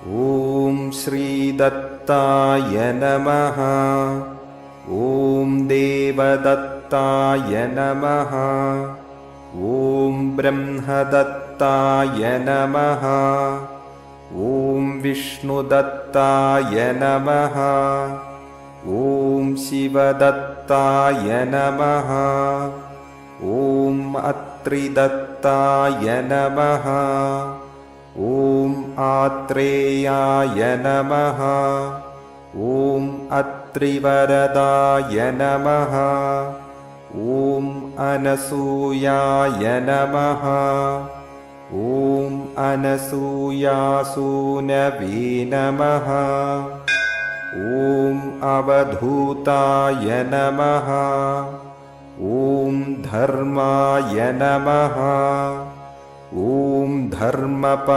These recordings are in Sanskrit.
ॐ श्रीदत्ताय नमः। ॐ देवदत्ताय नमः। ॐ ब्रह्मदत्ताय नमः। ॐ विष्णुदत्ताय नमः। ॐ शिवदत्ताय नमः। ॐ अत्रिदत्ताय नमः। ॐ आत्रेयाय नमः। ॐ अत्रिवरदाय नमः। ॐ अनसूयाय नमः। ॐ अनसूयासूनवे नमः। ॐ अवधूताय नमः। ॐ धर्माय नमः। ॐ धर्मपरायणाय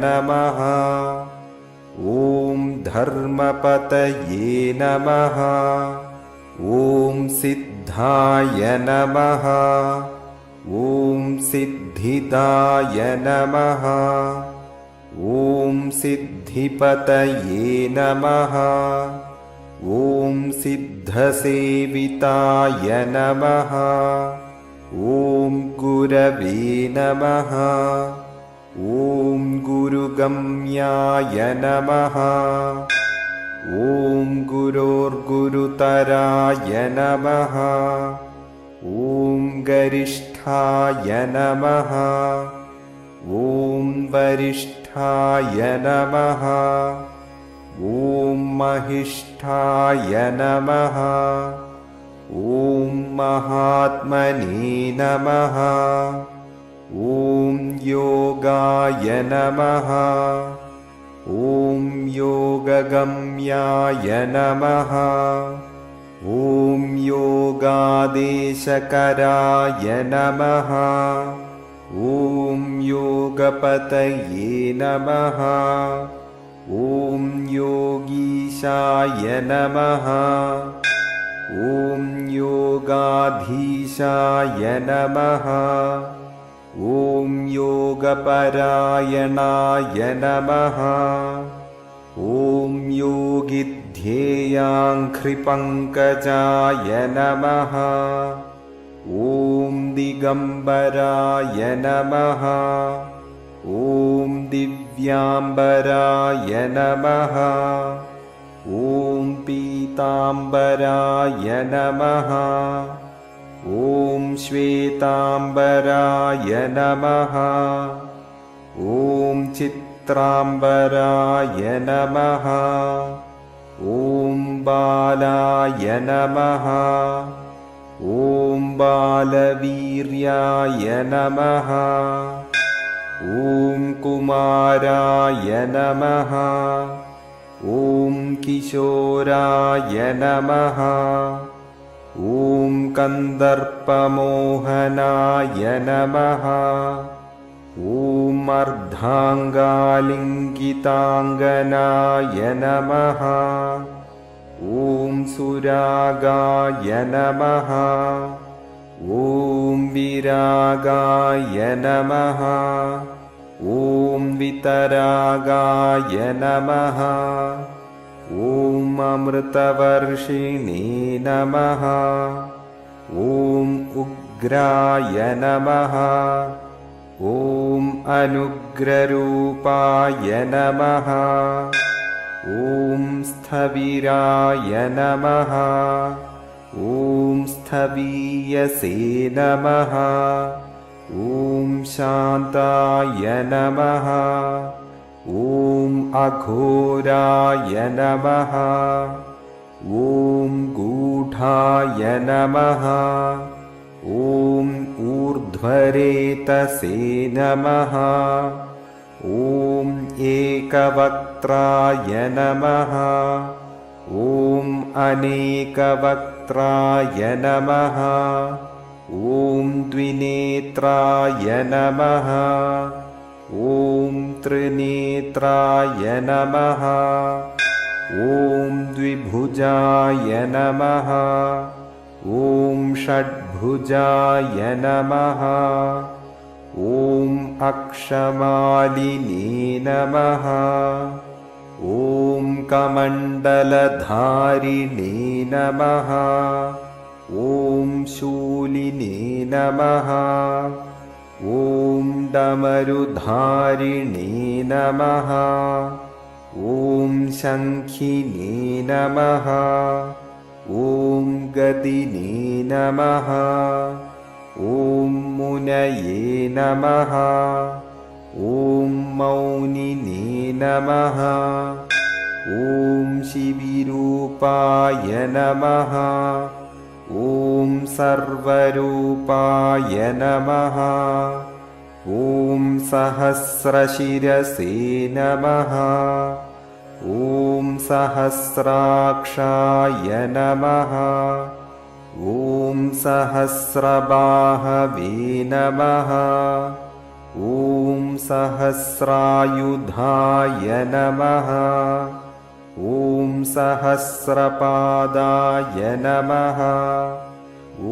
नमः। ॐ धर्मपतये नमः। ॐ सिद्धाय नमः। ॐ सिद्धिदाय नमः। ॐ सिद्धिपतये नमः। ॐ सिद्धसेविताय नमः। ॐ गुरवे नमः। ॐ गुरुगम्याय नमः। ॐ गुरोर्गुरुतराय नमः। ॐ गरिष्ठाय नमः। ॐ वरिष्ठाय नमः। ॐ महिष्ठाय नमः। ॐ महात्मने नमः। ॐ योगाय नमः। ॐ योगगम्याय नमः। ॐ योगादेशकराय नमः। ॐ योगपतये नमः। ॐ योगीशाय नमः। ॐ योगाधीशाय नमः। ॐ योगपरायणाय नमः। ॐ योगिध्येयाङ्घ्रिपङ्कजाय नमः। ॐ दिगम्बराय नमः। ॐ दिव्याम्बराय नमः। ॐ पीताम्बराय नमः। ॐ श्वेताम्बराय नमः। ॐ चित्राम्बराय नमः। ॐ बालाय नमः। ॐ बालवीर्याय नमः। ॐ कुमाराय नमः। ॐ किशोराय नमः। ॐ कन्दर्पमोहनाय नमः। ॐ अर्धाङ्गालिङ्गिताङ्गनाय नमः। ॐ सुरागाय नमः। ॐ विरागाय नमः। ॐ वितरागाय नमः। ॐ अमृतवर्षिणे नमः। ॐ उग्राय नमः। ॐ अनुग्ररूपाय नमः। ॐ स्थविराय नमः। ॐ स्थवीयसे नमः। ॐ शान्ताय नमः। ॐ अघोराय नमः। ॐ गूढाय नमः। ॐ ऊर्ध्वरेतसे नमः। ॐ एकवक्त्राय नमः। ॐ अनेकवक्त्राय नमः। ॐ द्विनेत्राय नमः। ॐ त्रिनेत्राय नमः। ॐ द्विभुजाय नमः। ॐ षड्भुजाय नमः। ॐ अक्षमालिने नमः। ॐ कमण्डलधारिणे नमः। ॐ शूलिने नमः। ॐ डमरुधारिणे नमः। ॐ शङ्खिने नमः। ॐ गदिने नमः। ॐ मुनये नमः। ॐ मौनिने नमः। ॐ शिविरूपाय नमः। ॐ सर्वरूपाय नमः। ॐ सहस्रशिरसे नमः। ॐ सहस्राक्षाय नमः। ॐ सहस्रबाहवे नमः। ॐ सहस्रायुधाय नमः। ॐ सहस्रपादाय नमः।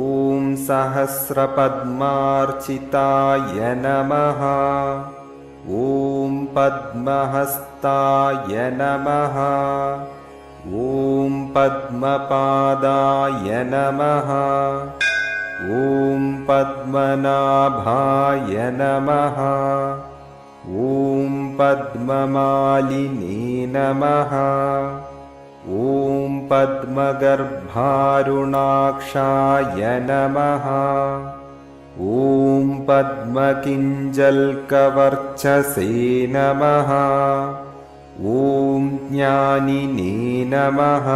ॐ सहस्रपद्मार्चिताय नमः। ॐ पद्महस्ताय नमः। ॐ पद्मपादाय नमः। ॐ पद्मनाभाय नमः। ॐ पद्ममालिने नमः। ॐ पद्मगर्भारुणाक्षाय नमः। ॐ पद्मकिञ्जल्कवर्चसे नमः। ॐ ज्ञानिने नमः।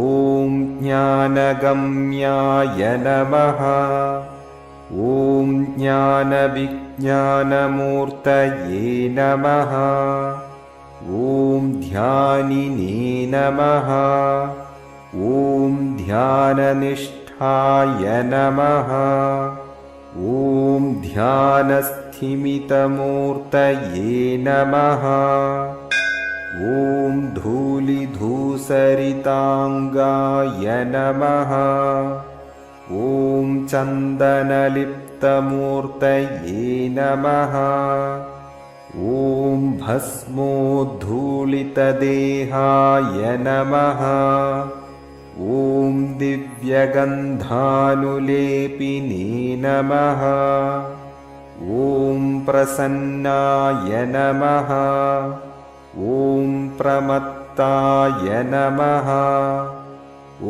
ॐ ज्ञानगम्याय नमः। ॐ ज्ञानविज्ञानमूर्तये नमः। ॐ ध्यानिने नमः। ॐ ध्याननिष्ठाय नमः। ॐ ध्यानस्थिमितमूर्तये नमः। ॐ धूलिधूसरिताङ्गाय नमः। ॐ चन्दनलिप्तमूर्तये नमः। ॐ भस्मोद्धूलितदेहाय नमः। ॐ दिव्यगन्धानुलेपिने नमः। ॐ प्रसन्नाय नमः। ॐ प्रमत्ताय नमः।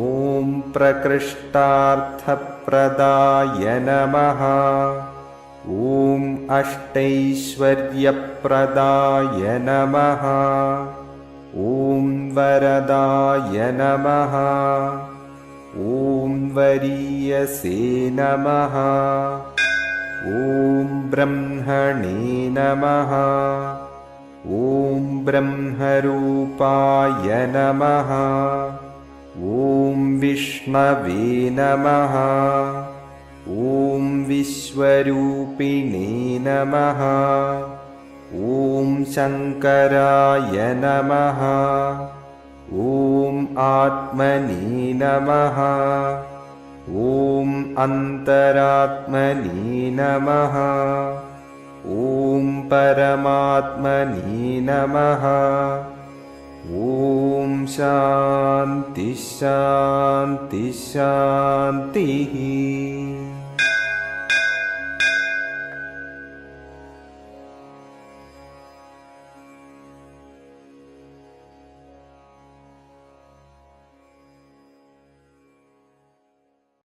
ॐ प्रकृष्टार्थप्रदाय नमः। ॐ अष्टैश्वर्यप्रदाय नमः। ॐ वरदाय नमः। ॐ वरीयसे नमः। ॐ ब्रह्मणे नमः। ॐ ब्रह्मरूपाय नमः। ॐ विष्णवे नमः। ॐ विश्वरूपिणे नमः। ॐ शङ्कराय नमः। ॐ आत्मने नमः। ॐ अन्तरात्मने नमः। ॐ परमात्मने नमः। ॐ शान्ति शान्ति शान्तिः।